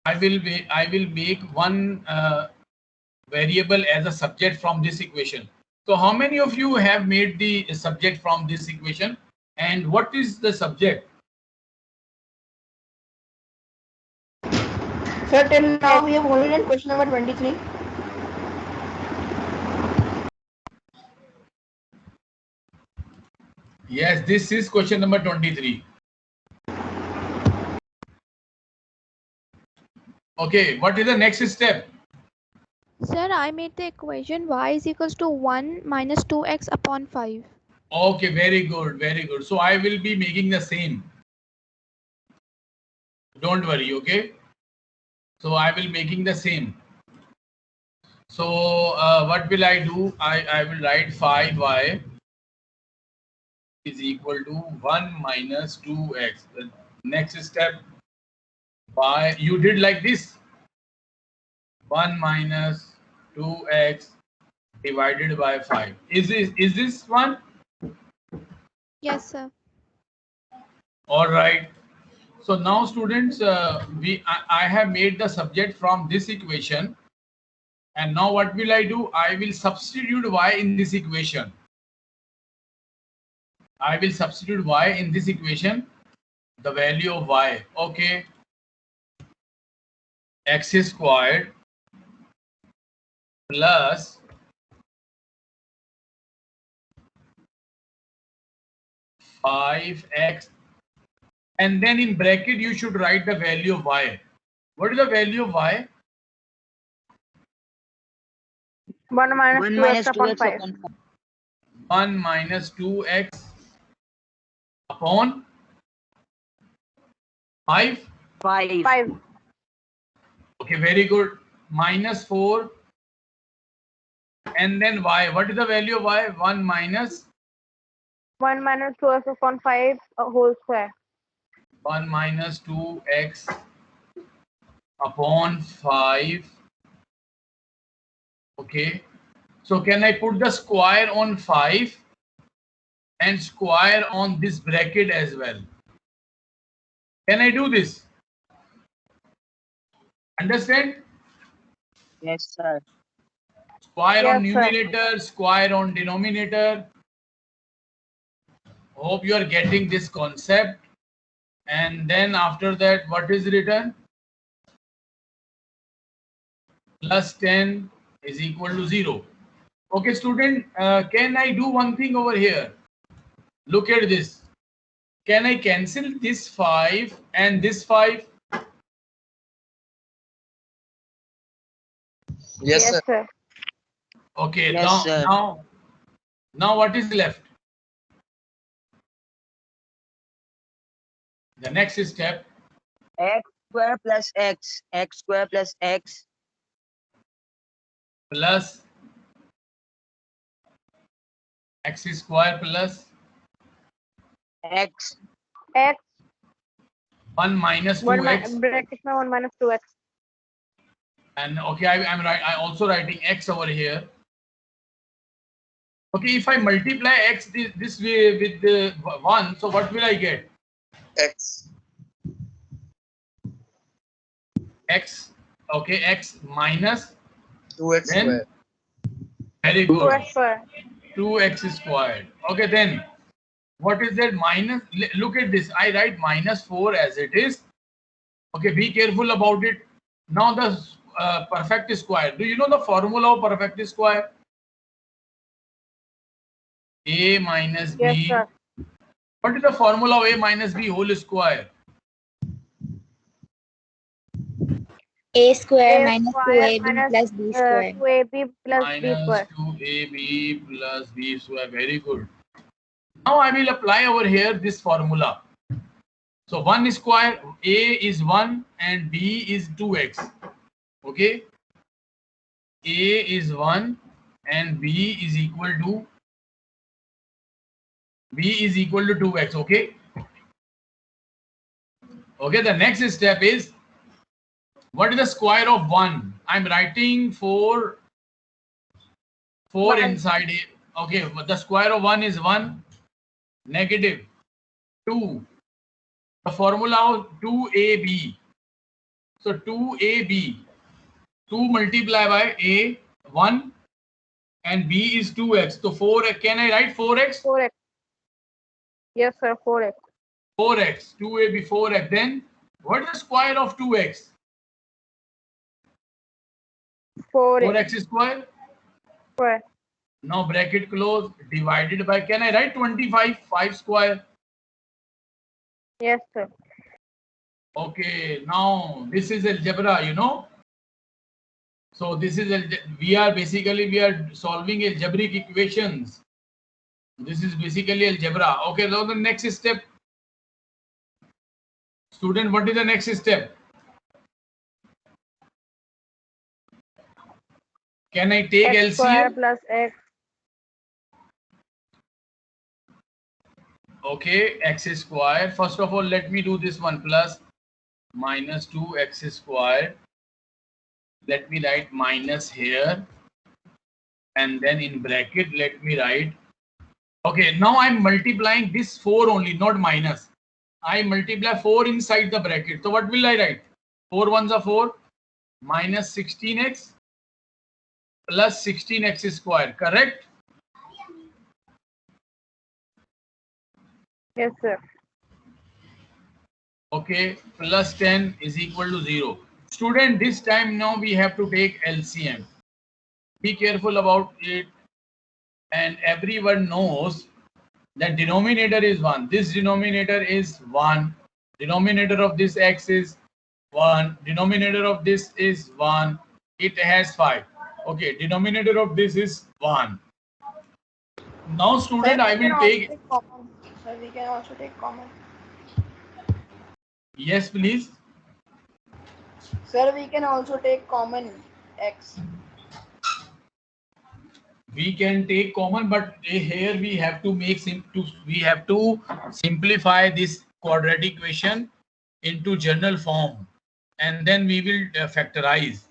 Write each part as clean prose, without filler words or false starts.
I will make one variable as a subject from this equation. So how many of you have made the subject from this equation, and what is the subject? Sir, till now we have only done question number 23. Yes, this is question number 23. Okay, what is the next step? Sir, I made the equation y is equals to 1 minus 2x upon 5. Okay, very good, very good. So I will be making the same. Don't worry, okay? So I will making the same. So what will I do? I will write 5y is equal to 1 minus 2x. The next step, y, you did like this. 1 minus 2x divided by 5. Is this one? Yes, sir. All right. So now students, I have made the subject from this equation, and now what will I do? I will substitute y in this equation. I will substitute y in this equation, the value of y. Okay, x squared plus 5x, and then in bracket you should write the value of y. What is the value of y? 1 minus 2x upon 5. 1 minus 2x upon 5. 5. Okay, very good. Minus 4, and then y. What is the value of y? 1 minus 1 minus 2x upon 5 whole square. 1 minus 2x upon 5. Okay, so can I put the square on 5 and square on this bracket as well? Can I do this? Understand? Yes, sir. Square on Yes, sir. numerator, square on denominator. Hope you are getting this concept. And then after that, what is written? Plus 10 is equal to 0. Okay, student, can I do one thing over here? Look at this. Can I cancel this 5 and this 5? Yes, sir. sir. Okay, Yes, sir. now what is left? The next step, X square plus x. X square plus x. plus x square plus X. X 1 minus 1 2x. bracket में 1 minus 2x. And okay, I'm also writing x over here. Okay, if I multiply x this way with the 1, so what will I get? X. X. Okay, x minus 2x then square. very good. 2x square. 2x squared. Okay, then what is that? Minus, look at this. I write minus 4 as it is. Okay, be careful about it. Now the perfect square. Do you know the formula of perfect square? A minus B. Yes, sir. What is the formula of A minus B whole square? A square A minus square 2ab minus plus b square. 2ab plus b Minus square. 2AB plus B square. Very good. Now I will apply over here this formula. So 1 square, A is 1 and B is 2x. Okay. A is 1 and B is equal to 2x. Okay. Okay. The next step is, what is the square of 1? I'm writing 4 One. inside it. Okay. But the square of 1 is 1. Negative 2. The formula of 2ab. So 2ab, 2 multiplied by a 1 and b is 2x. So 4x, can I write 4x? 4x. Yes, sir. 4x. 4x, 2ab 4x. Then what is the square of 2x? 4x. 4x square. Square. Now bracket close, divided by, can I write 25? 5 square. Yes, sir. Okay, now this is algebra, you know. So this is, we are solving algebraic equations. This is basically algebra. Okay, now the next step. Student, what is the next step? Can I take X square LCM? plus x. Okay, x square. First of all, let me do this one, plus minus 2x square. Let me write minus here. And then in bracket, let me write. Okay, now I'm multiplying this 4 only, not minus. I multiply 4 inside the bracket. So what will I write? 4 ones are 4 minus 16x plus 16x square, correct? Yes, sir. Okay, plus 10 is equal to 0. Student, this time now we have to take LCM. Be careful about it. And everyone knows that denominator is 1. This denominator is 1. Denominator of this x is 1. Denominator of this is 1. It has 5. Okay, denominator of this is 1. Now, student, I will take. Sir, we can also take common. Yes, please. Sir, we can also take common x. We can take common, but here we have to make simplify this quadratic equation into general form, and then we will factorize.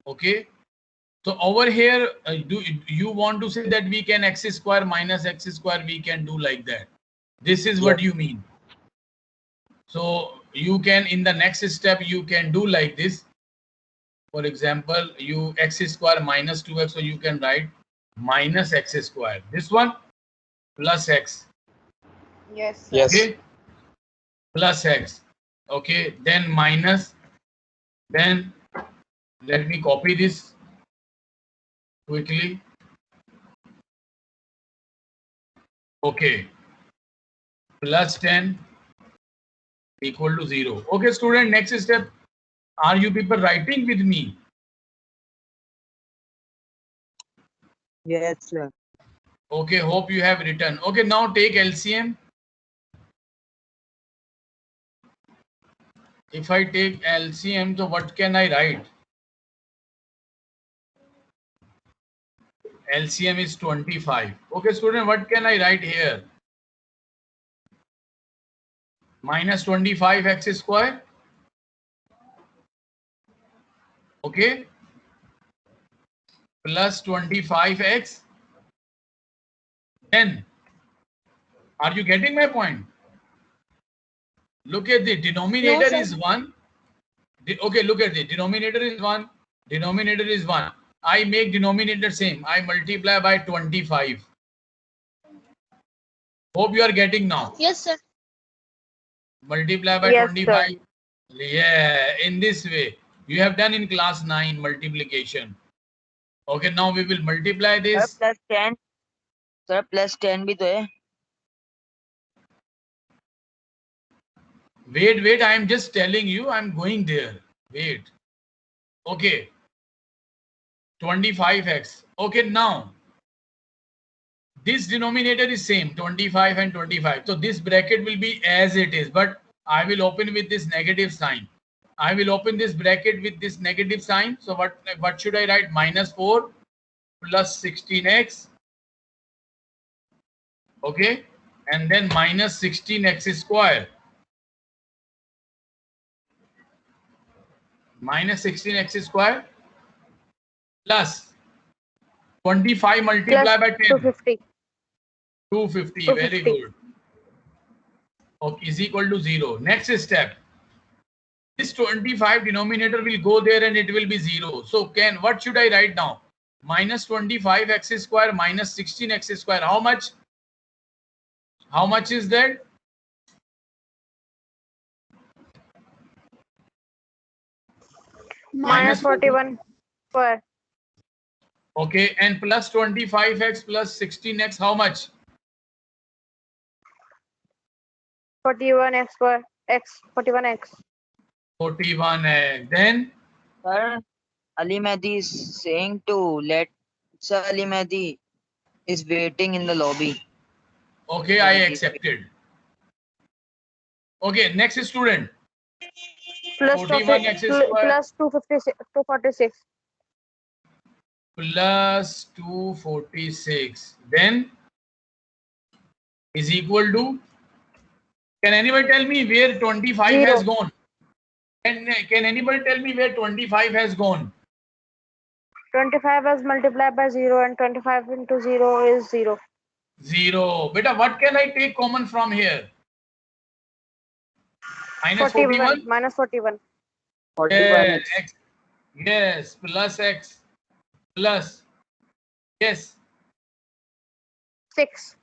Okay. So over here, do you want to say that we can x square minus x square? We can do like that. This is what you mean. So you can, in the next step, you can do like this. For example, you x square minus 2x, so you can write minus x square. This one plus x. Yes, sir. Yes. Okay. Plus x. Okay. Then minus. Then let me copy this quickly. Okay. Plus 10 equal to 0. Okay, student, next step. Are you people writing with me? Yes, sir. Okay, hope you have written. Okay, now take LCM. If I take LCM, so what can I write? LCM is 25. Okay, student, what can I write here? Minus 25x square. Okay. Plus 25x. Then, are you getting my point? Look at the denominator No, is 1. Okay, look at the denominator is 1. Denominator is 1. I make denominator same. I multiply by 25. Hope you are getting now. Yes, sir. Multiply by Yes, 25. sir. Yeah, in this way. You have done in class 9 multiplication. Okay, now we will multiply sir this. Plus 10 sir plus 10 भी तो है. Wait, I am just telling you, I am going there. Wait. Okay. 25x. Okay, now this denominator is same, 25 and 25. So this bracket will be as it is, but I will open with this negative sign. I will open this bracket with this negative sign. So what should I write? Minus 4 plus 16x. Okay. And then minus 16x square. Minus 16x square plus 25 multiplied by 10. 250. 250. Very good. Okay, is equal to 0. Next step. this 25 denominator will go there and it will be 0. So what should I write now? Minus 25x square minus 16x square. How much? How much is that? Minus 41 square. Okay, and plus 25x plus 16x, how much? 41x square. X. 41x. 41x. Then Sir, Ali Mehdi is saying to let Sir Ali Mehdi is waiting in the lobby. okay, I accepted. Okay, next student. Plus 41x square plus 256. 246. plus 246 then is equal to, can anybody tell me where 25 Zero. has gone? Can anybody tell me where 25 has gone? 25 is multiplied by 0 and 25 into 0 is 0. 0. Beta, what can I take common from here? Minus 41? Minus 41. 41x. X. Yes, plus x plus, yes, 6.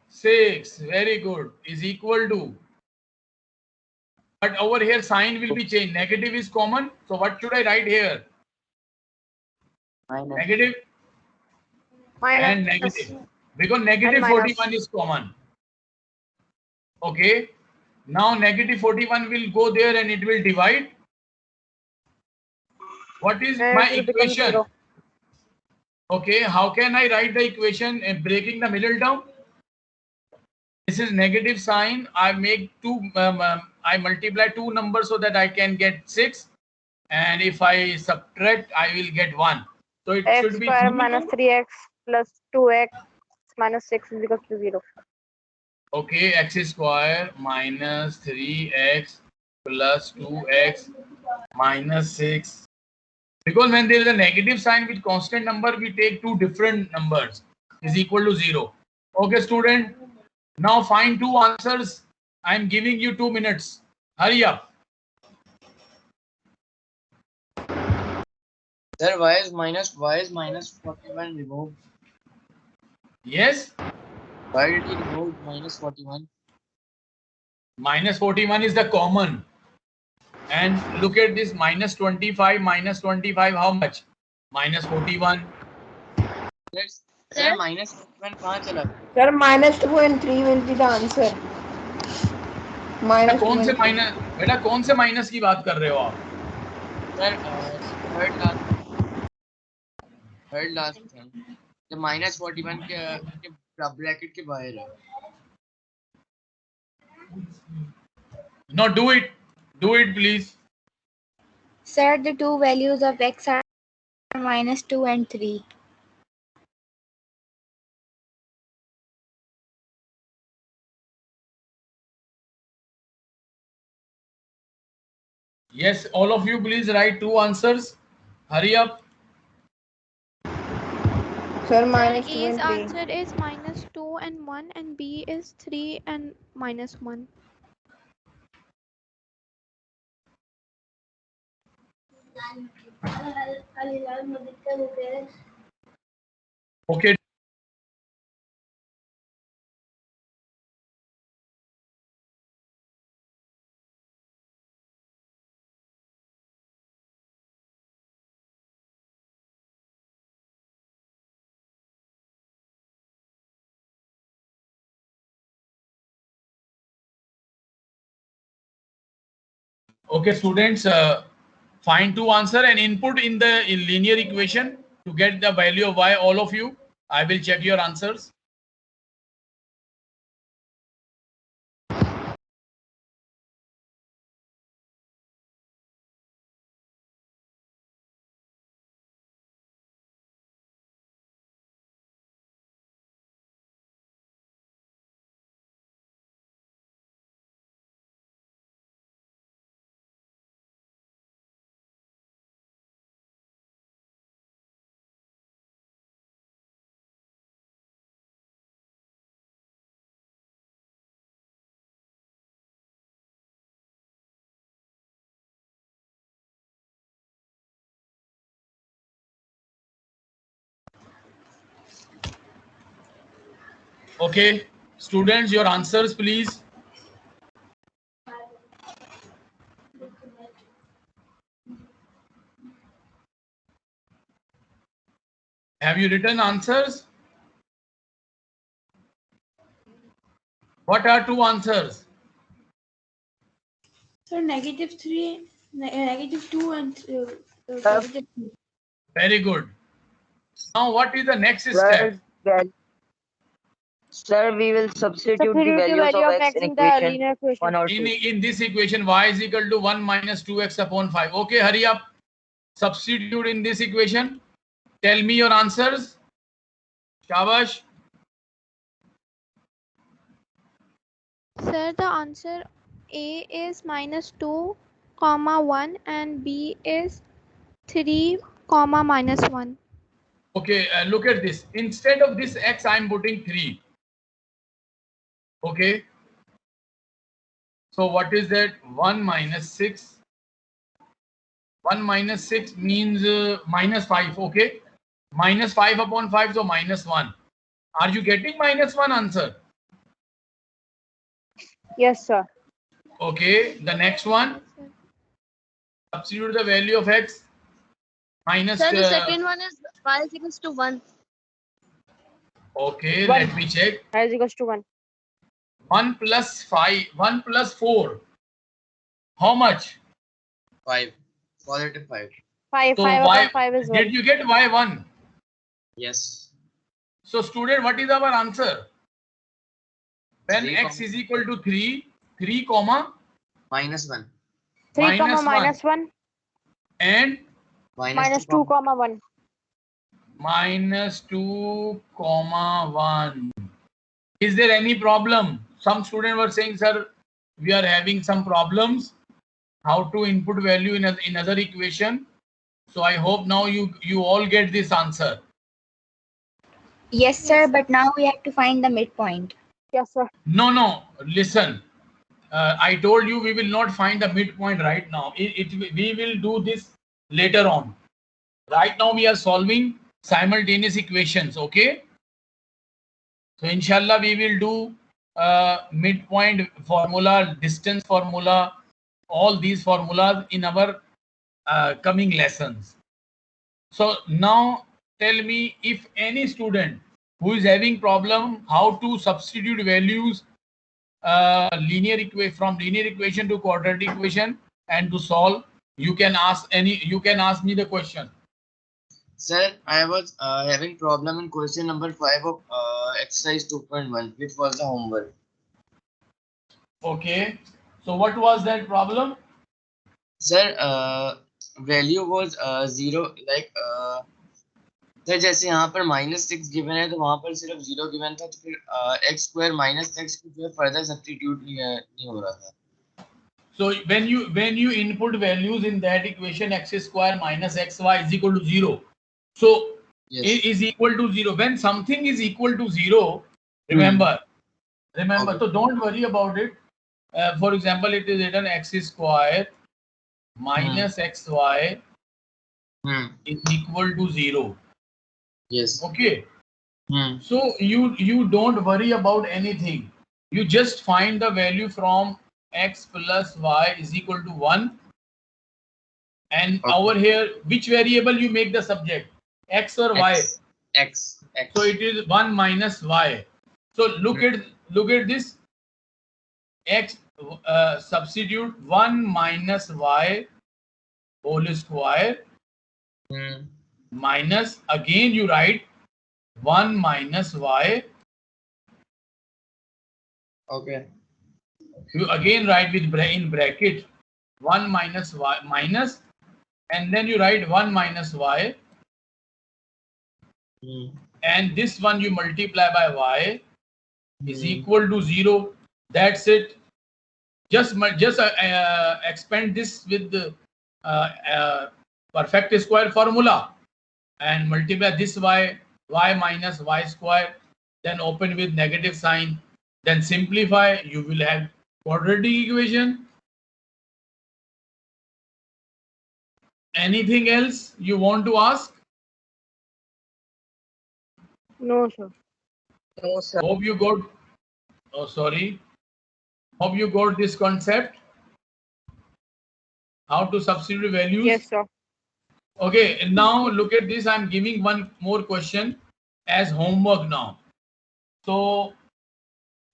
6. Very good. Is equal to, but over here sign will be changed. Negative is common. So what should I write here? Minus. Negative Minus. and negative. Because negative And minus. 41 is common. Okay. Now negative 41 will go there and it will divide. What is And my it will become equation? 0. Okay. How can I write the equation breaking the middle term? This is negative sign. I make two. I multiply two numbers so that I can get 6. And if I subtract, I will get 1. So it X should be square 3. minus 3x plus 2x minus 6 is equal to 0. Okay, x square minus 3x plus 2x minus 6. Because when there is a negative sign with constant number, we take two different numbers is equal to 0. Okay, student. Now find two answers. I am giving you 2 minutes. Hurry up. Sir, why is minus 41 removed? Yes, Why did he remove minus 41? minus 41 is the common. And look at this, minus 25, how much? Minus 41. Sir, minus 41 कहाँ चला? Sir, minus 2 and 3 will be the answer. Minus 2 कौन से and 3. Minus, बेटा कौन से minus की बात कर रहे हो आप? Sir, third last thing. The minus 41 के bracket के बाहर है. No, do it please. Sir, the two values of x are minus 2 and 3. Yes, all of you please write two answers. Hurry up. Sir, minus 2 A's and 3. answer is minus 2 and 1 and B is 3 and minus 1. Okay. Okay, students, find two answer and input in the linear equation to get the value of y, all of you. I will check your answers. Okay, students, your answers, please. Have you written answers? What are two answers? So -3, -2 and Sir, +3. Very good. Now, what is the next step? sir, sir, we will substitute the Substitute the values value of of x x in in the equation linear 1 equation. or In 2. this equation, y is equal to 1 minus 2x upon 5. Okay, hurry up. Substitute in this equation. Tell me your answers. Shabash. Sir, the answer A is -2, comma 1 and B is 3, comma -1. Okay, look at this. Instead of this x, I am putting 3. Okay. So what is that? 1 minus 6. 1 minus 6 means minus 5. Okay. Minus 5 upon 5, so -1. Are you getting -1 answer? Yes, sir. Okay. The next one. Yes, sir. Substitute the value of x. Minus. Sir, the second one is y is equals to 1. Okay. One. Let me check. Y is equals to 1. 1 plus 5. 1 plus 4. How much? 5. Positive 5. 5. So 5 y. upon 5 is 1. Did you get y1? Yes. So student, what is our answer? When 3, x is equal to 3, 3 comma -1. 3 comma minus -1 and minus 2 comma 1. minus 2 comma 1. Is there any problem? Some students were saying, sir, we are having some problems. How to input value in another equation? So I hope now you all get this answer. Yes, sir, but now we have to find the midpoint. Yes, sir. No, listen. I told you we will not find the midpoint right now. We will do this later on. Right now we are solving simultaneous equations. Okay. So inshallah we will do midpoint formula, distance formula, all these formulas in our coming lessons. So now tell me, if any student who is having problem how to substitute values from linear equation to quadratic equation and to solve, you can ask me the question. Sir, I was having problem in question number 5 of exercise 2.1, which was the homework. Okay, so what was that problem? Sir, value was 0, like sir जैसे यहाँ पर -6 given है तो वहां पर सिर्फ 0 given था, तो फिर x² - x को जो है फर्दर सब्स्टिट्यूट नहीं हो रहा था. So when you input values in that equation, x square minus xy is equal to 0. So Yes. it is equal to 0. When something is equal to 0, remember. Okay. So don't worry about it. For example, it is written x square minus xy is equal to 0. Yes. Okay. So you don't worry about anything. You just find the value from x plus y is equal to 1. And over here, which variable you make the subject? X or y? X. So it is 1 minus y. So look at this. X substitute 1 minus y whole square minus, again you write 1 minus y. Okay. You again write with in bracket 1 minus y minus, and then you write 1 minus y, and this one you multiply by y is equal to 0. That's it. Just expand this with the perfect square formula and multiply this y minus y square, then open with negative sign, then simplify. You will have quadratic equation. Anything else you want to ask? No, sir. No, sir. Hope you got. Oh, sorry. Hope you got this concept. How to substitute values. Yes, sir. Okay, and now look at this. I'm giving one more question as homework now. So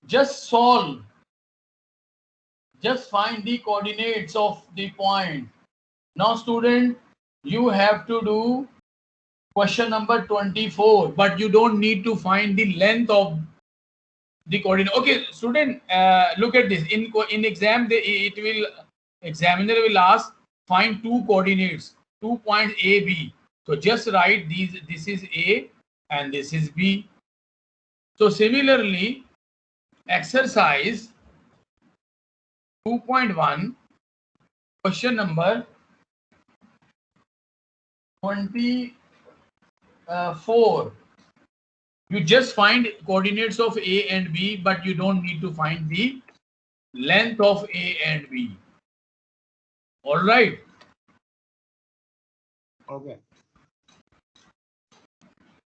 just solve. Just find the coordinates of the point. Now, student, you have to do question number 24, but you don't need to find the length of the coordinate. Okay, student, look at this. In exam, examiner will ask find two coordinates, 2 points A, B. So just write these. This is A and this is B. So similarly, exercise 2.1, question number 24. You just find coordinates of A and B, but you don't need to find the length of A and B. All right. Okay.